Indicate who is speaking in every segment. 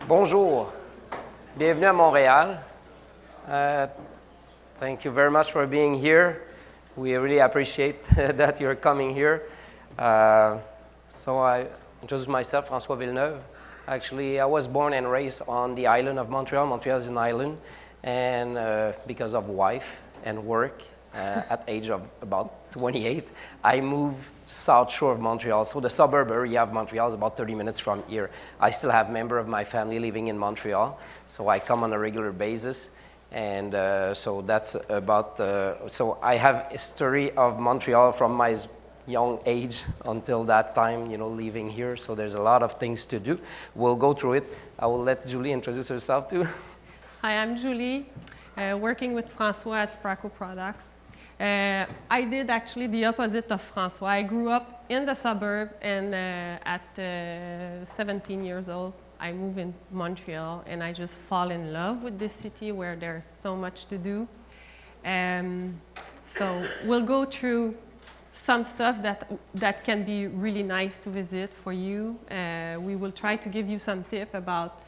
Speaker 1: Bonjour, bienvenue à Montréal. Thank you very much for being here. We really appreciate that you're coming here. So I introduce myself, François Villeneuve. Actually, I was born and raised on the island of Montreal. Montreal is an island, and because of wife and work, at age of about 28, I moved south shore of Montreal. So the suburb area of Montreal is about 30 minutes from here. I still have members of my family living in Montreal, so I come on a regular basis. And so that's about, so I have history of Montreal from my young age until that time, you know, living here. So there's a lot of things to do. We'll go through it. I will let Julie introduce herself too.
Speaker 2: Hi, I'm Julie, working with François at Fraco Products. I did actually the opposite of François. I grew up in the suburb, and at 17 years old, I moved in Montreal, and I just fall in love with this city where there's so much to do. So we'll go through some stuff that can be really nice to visit for you. We will try to give you some tip about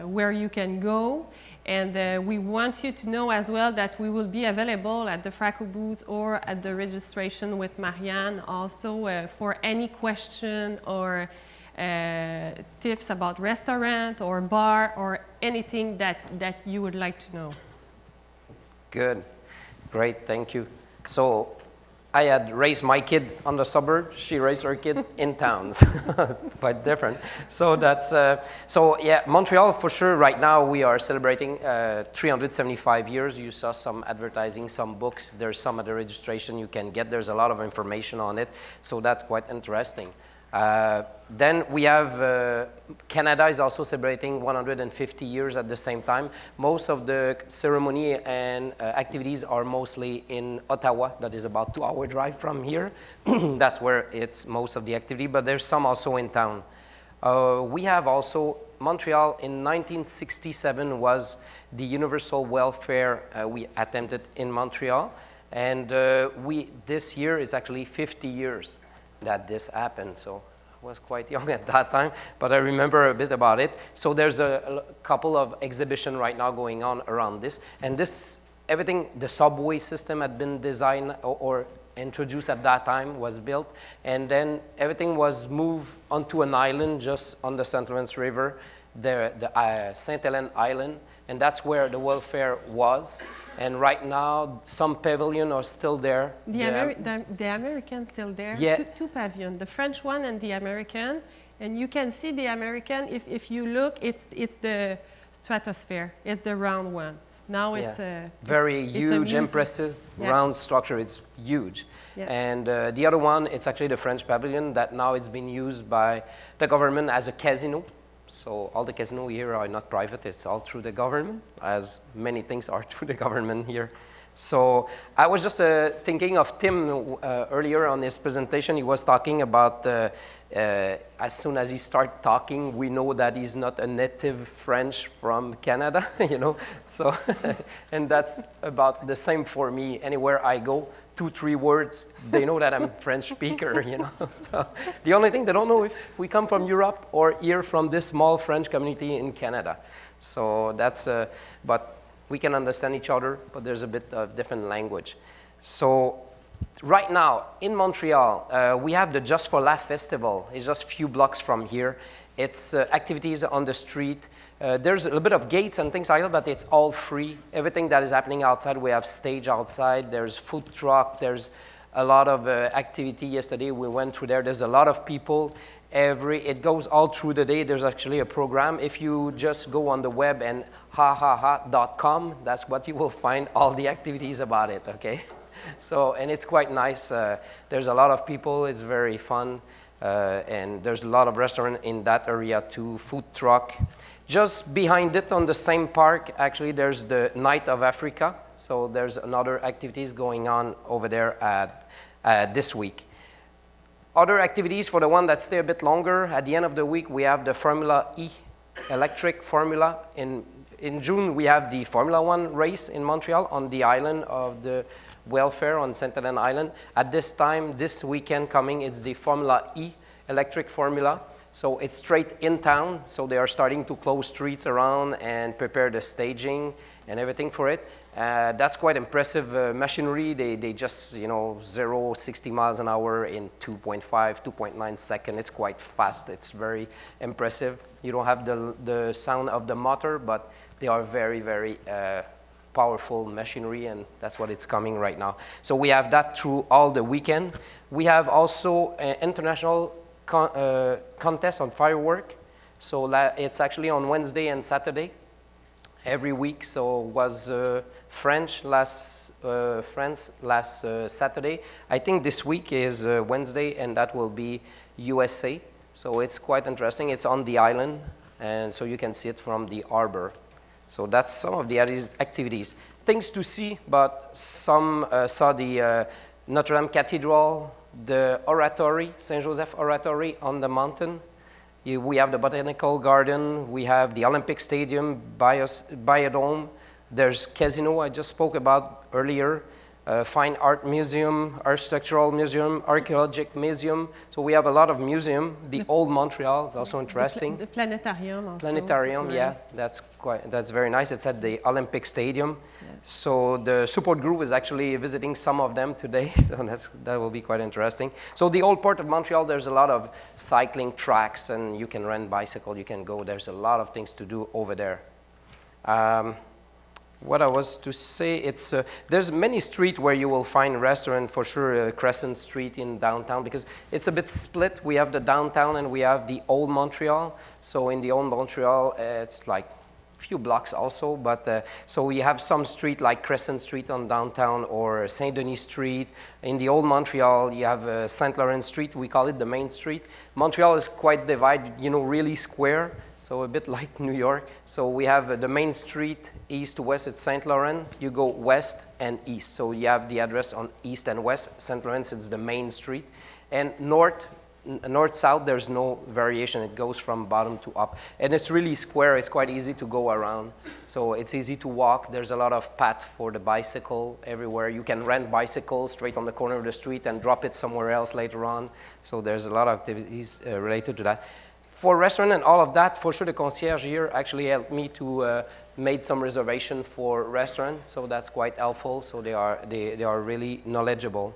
Speaker 2: where you can go. And we want you to know as well that we will be available at the Fraco booth or at the registration with MacLean also for any question or tips about restaurant or bar or anything that you would like to know.
Speaker 1: Good, great, thank you. So I had raised my kid on the suburb. She raised her kid in towns. Quite different. So that's, so yeah, Montreal for sure. Right now we are celebrating 375 years. You saw some advertising, some books. There's some at the registration you can get. There's a lot of information on it. So that's quite interesting. Then we have, Canada is also celebrating 150 years at the same time. Most of the ceremony and activities are mostly in Ottawa. That is about 2-hour drive from here. That's where it's most of the activity, but there's some also in town. We have also, Montreal in 1967 was the universal welfare we attempted in Montreal. And this year is actually 50 years that this happened. So I was quite young at that time, but I remember a bit about it. So there's a couple of exhibitions right now going on around this. And this, everything, the subway system had been designed or introduced at that time, was built. And then everything was moved onto an island just on the St. Lawrence River, the St. Helens Island. And that's where the welfare was. And right now, some pavilions are still there.
Speaker 2: The American still there.
Speaker 1: Yeah.
Speaker 2: Two pavilions, the French one and the American. And you can see the American, if you look, it's the stratosphere. It's the round one. Now it's a
Speaker 1: very huge, impressive, round structure. It's huge. Yeah. And the other one, it's actually the French pavilion that now it's been used by the government as a casino. So all the casinos here are not private, it's all through the government, as many things are through the government here. So I was just thinking of Tim earlier on his presentation. He was talking about as soon as he starts talking, we know that he's not a native French from Canada, you know. So, and that's about the same for me. Anywhere I go, 2-3 words, they know that I'm French speaker, you know. So the only thing they don't know if we come from Europe or here from this small French community in Canada. So that's, but we can understand each other, but there's a bit of different language. So right now in Montreal, we have the Just for Laugh Festival. It's just a few blocks from here. It's activities on the street. There's a little bit of gates and things like that, but it's all free. Everything that is happening outside, we have stage outside. There's food truck. There's a lot of activity. Yesterday we went through there. There's a lot of people. It goes all through the day. There's actually a program. If you just go on the web and hahaha.com, that's what you will find, all the activities about it, okay? So, and it's quite nice. There's a lot of people. It's very fun. And there's a lot of restaurants in that area too, food truck. Just behind it on the same park, actually, there's the Night of Africa. So there's another activities going on over there this week. Other activities for the one that stay a bit longer, at the end of the week, we have the Formula E, electric Formula. In June, we have the Formula One race in Montreal on the island of the welfare on St. Helens Island. At this time, this weekend coming, it's the Formula E, electric Formula. So it's straight in town. So they are starting to close streets around and prepare the staging and everything for it. That's quite impressive machinery. They just, 0, 60 miles an hour in 2.5, 2.9 seconds. It's quite fast. It's very impressive. You don't have the sound of the motor, but they are very, very powerful machinery, and that's what it's coming right now. So we have that through all the weekend. We have also an international contest on firework. So it's actually on Wednesday and Saturday every week. So was France last Saturday. I think this week is Wednesday, and that will be USA. So it's quite interesting. It's on the island, and so you can see it from the harbor. So that's some of the activities. Things to see, but some saw the Notre Dame Cathedral, the Oratory, Saint Joseph Oratory on the mountain. We have the Botanical Garden. We have the Olympic Stadium, Biodome. There's Casino I just spoke about earlier. Fine Art Museum, Architectural Museum, Archaeological Museum. So we have a lot of museum. The Old Montreal is also interesting.
Speaker 2: The planetarium also.
Speaker 1: Planetarium, nice. Yeah, that's very nice. It's at the Olympic Stadium. Yeah. So the support group is actually visiting some of them today. So that will be quite interesting. So the old port of Montreal, there's a lot of cycling tracks, and you can rent bicycle. You can go. There's a lot of things to do over there. What I was to say, it's there's many streets where you will find restaurant for sure. Crescent Street in downtown, because it's a bit split. We have the downtown and we have the old Montreal. So in the old Montreal, it's like a few blocks also. But so we have some street like Crescent Street on downtown, or Saint Denis Street. In the old Montreal, you have Saint Laurent Street. We call it the main street. Montreal is quite divided, really square. So a bit like New York. So we have the main street, east to west, it's Saint Laurent. You go west and east. So you have the address on east and west. Saint Laurent is the main street. And north-south, there's no variation. It goes from bottom to up. And it's really square. It's quite easy to go around. So it's easy to walk. There's a lot of path for the bicycle everywhere. You can rent bicycles straight on the corner of the street and drop it somewhere else later on. So there's a lot of activities related to that. For restaurant and all of that, for sure the concierge here actually helped me to make some reservation for restaurant, so that's quite helpful. So they are really knowledgeable.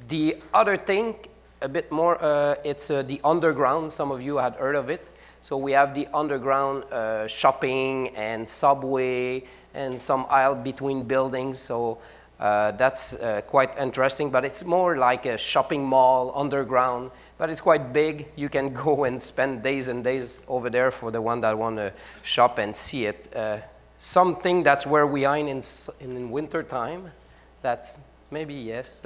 Speaker 1: The other thing, a bit more, it's the underground. Some of you had heard of it. So we have the underground shopping and subway and some aisle between buildings. So that's quite interesting, but it's more like a shopping mall underground. But it's quite big. You can go and spend days and days over there for the one that want to shop and see it. Something that's where we are in winter time. That's maybe yes.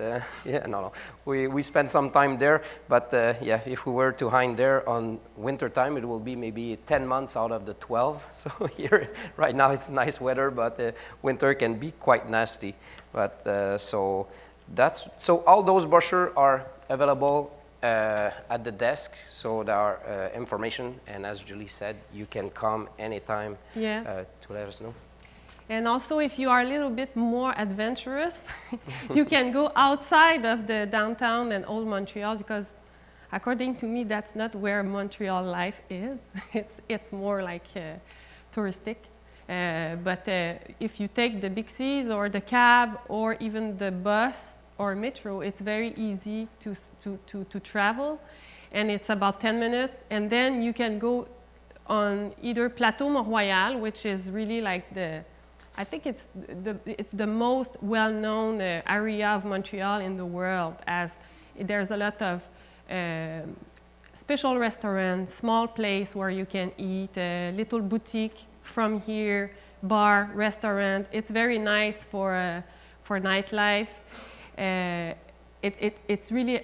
Speaker 1: No. We spend some time there. But yeah, if we were to hide there on winter time, it will be maybe 10 months out of the 12. So here, right now, it's nice weather, but winter can be quite nasty. But so all those brochures are available at the desk, so there are information, and as Julie said, you can come anytime to let us know.
Speaker 2: And also, if you are a little bit more adventurous, you can go outside of the downtown and old Montreal, because according to me, that's not where Montreal life is. It's more like touristic. But if you take the Bixies or the cab or even the bus or metro, it's very easy to travel, and it's about 10 minutes. And then you can go on either Plateau Mont-Royal, which is really like I think it's the most well-known area of Montreal in the world, as there's a lot of special restaurants, small place where you can eat, a little boutique from here, bar, restaurant. It's very nice for nightlife. It's really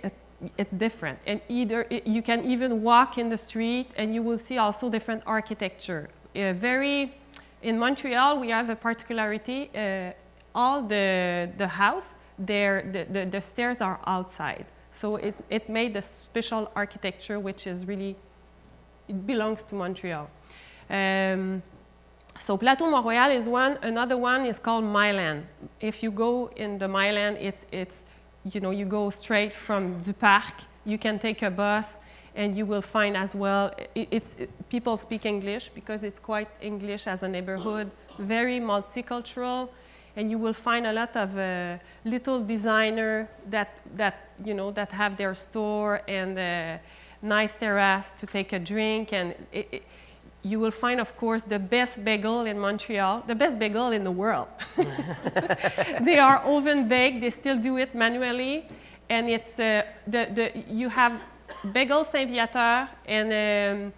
Speaker 2: it's different, and you can even walk in the street and you will see also different architecture. In Montreal, we have a particularity. All the house, the stairs are outside, so it made a special architecture, which is really, it belongs to Montreal. So Plateau Mont-Royal is one. Another one is called MacLean. If you go in the MacLean, it's you go straight from Du Parc. You can take a bus, And you will find as well, people speak English because it's quite English as a neighborhood, very multicultural. And you will find a lot of little designer that have their store and a nice terrace to take a drink. And you will find, of course, the best bagel in Montreal, the best bagel in the world. They are oven baked. They still do it manually, and it's you have Bagel Saint-Viateur and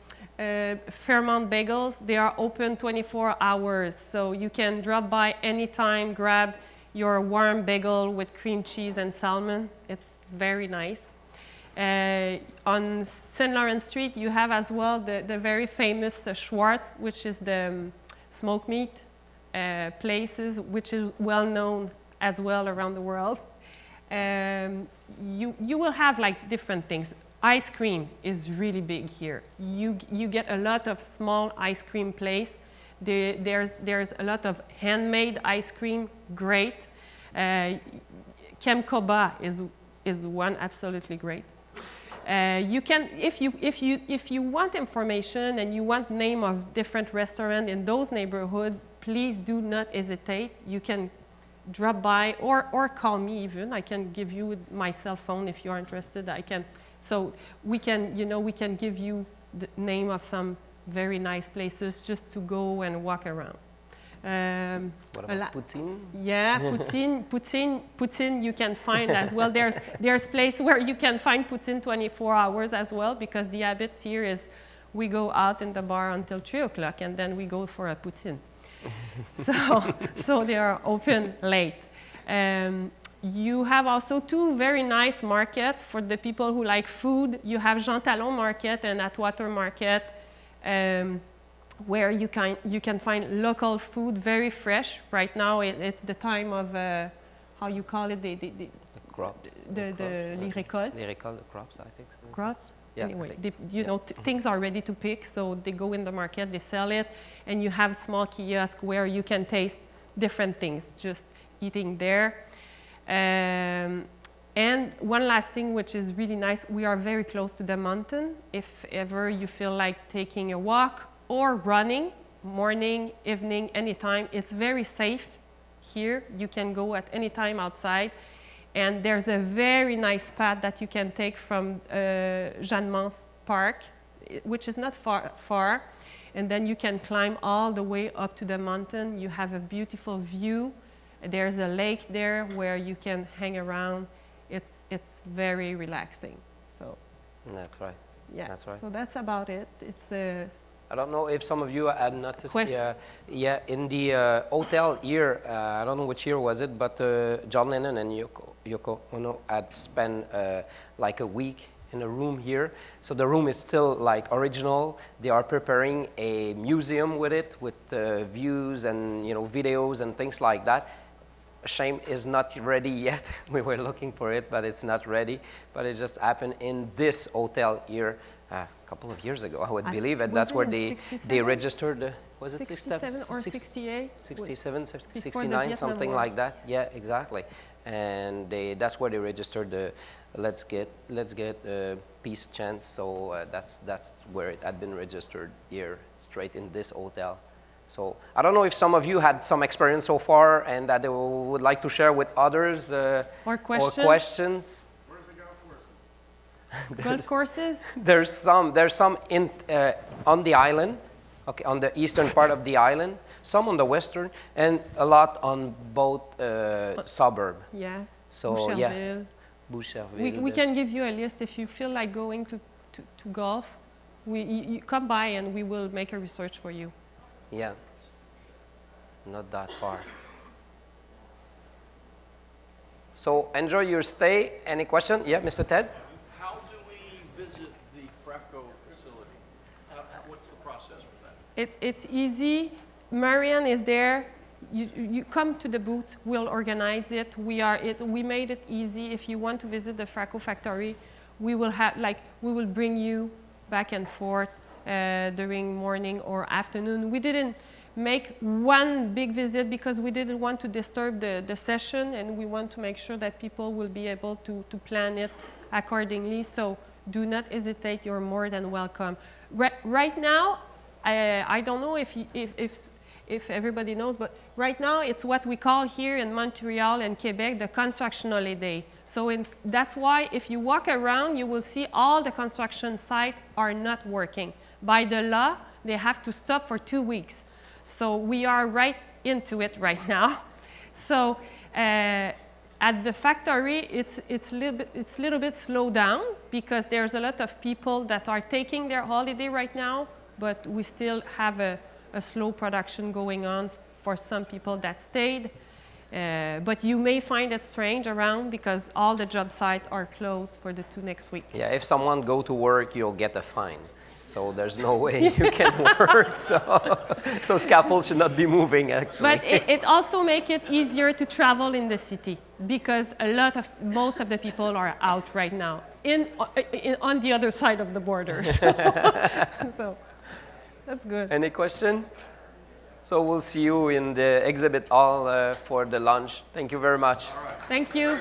Speaker 2: Fairmont Bagels. They are open 24 hours, so you can drop by anytime, grab your warm bagel with cream cheese and salmon. It's very nice. On St. Lawrence Street, you have as well the very famous Schwartz, which is the smoked meat places, which is well known as well around the world. You will have like different things. Ice cream is really big here. You get a lot of small ice cream places. There's a lot of handmade ice cream, great. Kemkoba is one absolutely great. You can, if you want information and you want name of different restaurants in those neighborhoods, please do not hesitate. You can drop by or call me even. I can give you my cell phone if you are interested. So we can give you the name of some very nice places just to go and walk around.
Speaker 1: What about poutine?
Speaker 2: Yeah, poutine you can find as well. There's place where you can find poutine 24 hours as well, because the habits here is we go out in the bar until 3 o'clock and then we go for a poutine. So they are open late. You have also two very nice markets for the people who like food. You have Jean Talon Market and Atwater Market, where you can find local food, very fresh. Right now, it's the time of how you call it, the
Speaker 1: crops.
Speaker 2: Les récoltes.
Speaker 1: Les récoltes, the crops, I think. So.
Speaker 2: Crops.
Speaker 1: Yeah,
Speaker 2: anyway, things are ready to pick, so they go in the market, they sell it, and you have small kiosks where you can taste different things, just eating there. And one last thing, which is really nice, we are very close to the mountain. If ever you feel like taking a walk or running, morning, evening, anytime, it's very safe here. You can go at any time outside. And there's a very nice path that you can take from Jeanneman's Park, which is not far. And then you can climb all the way up to the mountain. You have a beautiful view. There's a lake there where you can hang around. It's very relaxing. So
Speaker 1: that's right.
Speaker 2: Yeah,
Speaker 1: that's right.
Speaker 2: So that's about it. It's
Speaker 1: I don't know if some of you had noticed. In the hotel here, I don't know which year was it, but John Lennon and Yoko Ono had spent like a week in a room here. So the room is still like original. They are preparing a museum with it, with views and videos and things like that. Shame is not ready yet. We were looking for it, but it's not ready. But it just happened in this hotel here a couple of years ago, I would believe, and that's where they registered. Was it
Speaker 2: 67 or 68?
Speaker 1: 67, 69, something like that. Yeah, exactly. And that's where they registered the Let's Get Peace Chance. So that's where it had been registered here, straight in this hotel. So I don't know if some of you had some experience so far and that they would like to share with others
Speaker 2: or questions.
Speaker 1: Where's
Speaker 3: the golf courses?
Speaker 2: Golf courses?
Speaker 1: There's some on the island, okay, on the eastern part of the island, some on the western, and a lot on both suburb.
Speaker 2: Yeah.
Speaker 1: So
Speaker 2: Boucherville. We can give you a list if you feel like going to golf. You come by and we will make a research for you.
Speaker 1: Yeah, not that far. So enjoy your stay. Any question? Yeah, Mr. Ted?
Speaker 3: How do we visit the Fracco facility? What's the process for that?
Speaker 2: It's easy. Marianne is there. You come to the booth. We'll organize it. We made it easy. If you want to visit the Fracco factory, we will bring you back and forth. During morning or afternoon. We didn't make one big visit because we didn't want to disturb the session, and we want to make sure that people will be able to plan it accordingly. So do not hesitate. You're more than welcome. Right now, I don't know if everybody knows, but right now it's what we call here in Montreal and Quebec the construction holiday. So that's why if you walk around, you will see all the construction sites are not working. By the law, they have to stop for 2 weeks. So we are right into it right now. So at the factory, it's a little bit slowed down because there's a lot of people that are taking their holiday right now, but we still have a slow production going on for some people that stayed. But you may find it strange around because all the job sites are closed for the 2 next week.
Speaker 1: Yeah, if someone go to work, you'll get a fine. So there's no way you can work. So scaffold should not be moving, actually.
Speaker 2: But it also makes it easier to travel in the city because most of the people are out right now on the other side of the borders. So that's good.
Speaker 1: Any question? So we'll see you in the exhibit hall for the lunch. Thank you very much.
Speaker 2: Thank you.